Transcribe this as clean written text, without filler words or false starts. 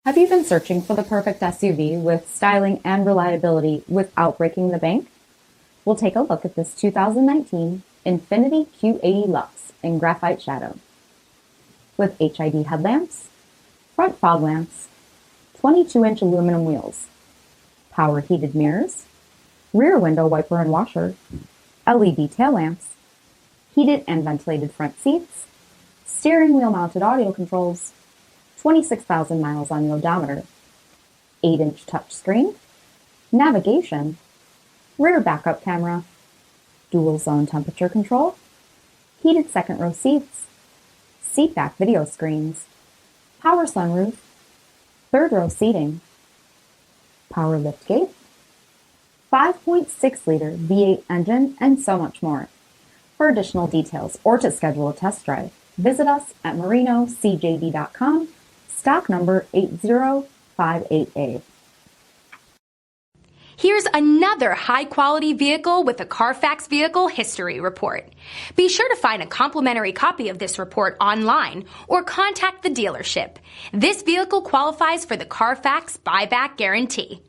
Have you been searching for the perfect SUV with styling and reliability without breaking the bank? We'll take a look at this 2019 Infiniti Q80 LUXE in graphite shadow. With HID headlamps, front fog lamps, 22-inch aluminum wheels, power heated mirrors, rear window wiper and washer, LED tail lamps, heated and ventilated front seats, steering wheel mounted audio controls, 26,000 miles on the odometer, 8-inch touchscreen, navigation, rear backup camera, dual zone temperature control, heated second row seats, SEATBACK video screens, power sunroof, third row seating, power liftgate, 5.6-liter V8 engine, and so much more. For additional details or to schedule a test drive, visit us at marinocjb.com, stock number 8058A. Here's another high-quality vehicle with a Carfax Vehicle History Report. Be sure to find a complimentary copy of this report online or contact the dealership. This vehicle qualifies for the Carfax Buyback Guarantee.